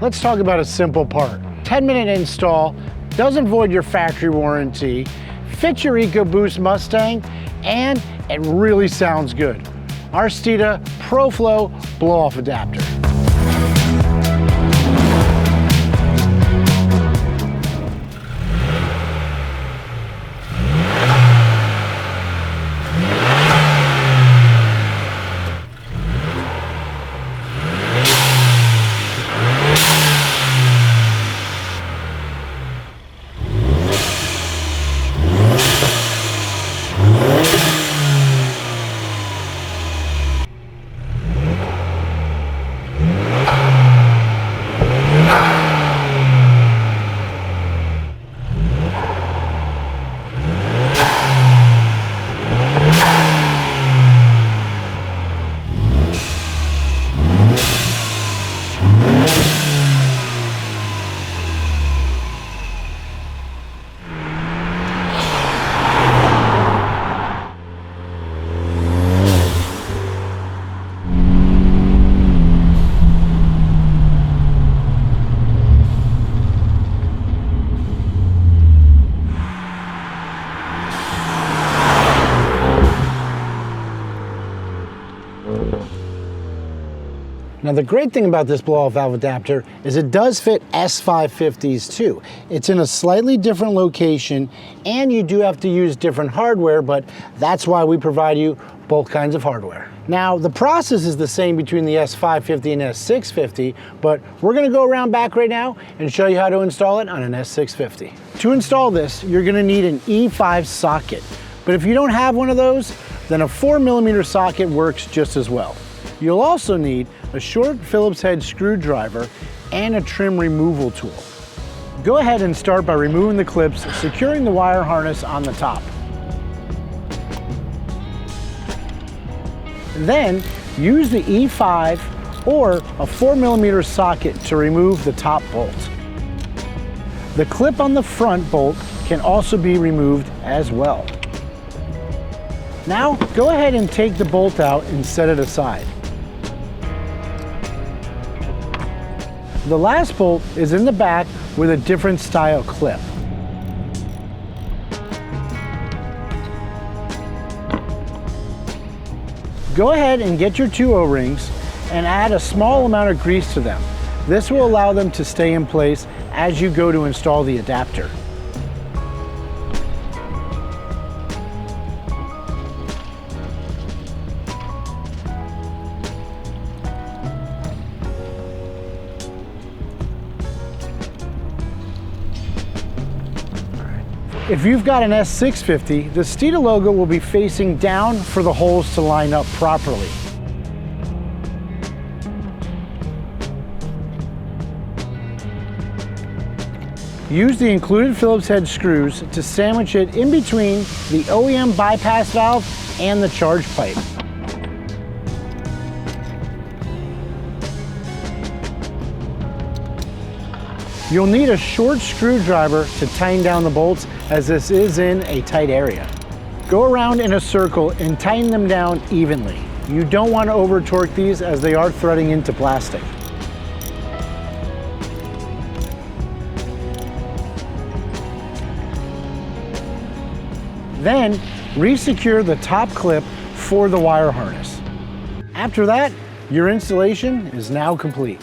let's talk about a simple part. 10-minute install, doesn't void your factory warranty, fits your EcoBoost Mustang, and it really sounds good. Our Steeda ProFlow blow-off adapter. Now the great thing about this blow-off valve adapter is it does fit S550s too. It's in a slightly different location and you do have to use different hardware, but that's why we provide you both kinds of hardware. Now the process is the same between the S550 and S650, but we're gonna go around back right now and show you how to install it on an S650. To install this, you're gonna need an E5 socket, but if you don't have one of those, then a 4mm socket works just as well. You'll also need a short Phillips head screwdriver and a trim removal tool. Go ahead and start by removing the clips, securing the wire harness on the top. Then use the E5 or a 4mm socket to remove the top bolt. The clip on the front bolt can also be removed as well. Now go ahead and take the bolt out and set it aside. The last bolt is in the back with a different style clip. Go ahead and get your two O-rings and add a small amount of grease to them. This will allow them to stay in place as you go to install the adapter. If you've got an S650, the Steeda logo will be facing down for the holes to line up properly. Use the included Phillips head screws to sandwich it in between the OEM bypass valve and the charge pipe. You'll need a short screwdriver to tighten down the bolts as this is in a tight area. Go around in a circle and tighten them down evenly. You don't want to over torque these as they are threading into plastic. Then re-secure the top clip for the wire harness. After that, your installation is now complete.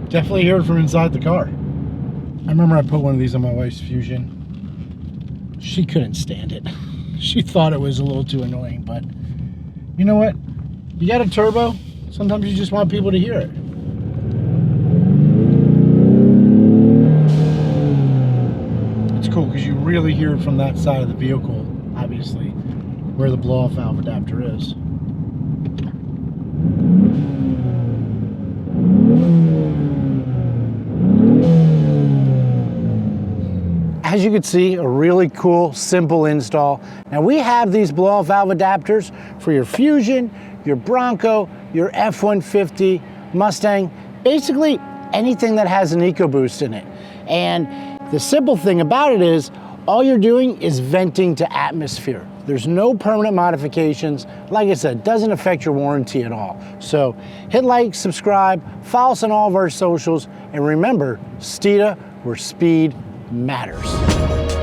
Definitely hear it from inside the car. I remember I put one of these on my wife's Fusion. She couldn't stand it. She thought it was a little too annoying, but you know what? You got a turbo, sometimes you just want people to hear it. It's cool because you really hear it from that side of the vehicle, obviously, where the blow-off valve adapter is. As you can see, a really cool, simple install. Now we have these blow-off valve adapters for your Fusion, your Bronco, your F-150, Mustang, basically anything that has an EcoBoost in it. And the simple thing about it is, all you're doing is venting to atmosphere. There's no permanent modifications. Like I said, doesn't affect your warranty at all. So hit like, subscribe, follow us on all of our socials, and remember, Steeda, where speed matters.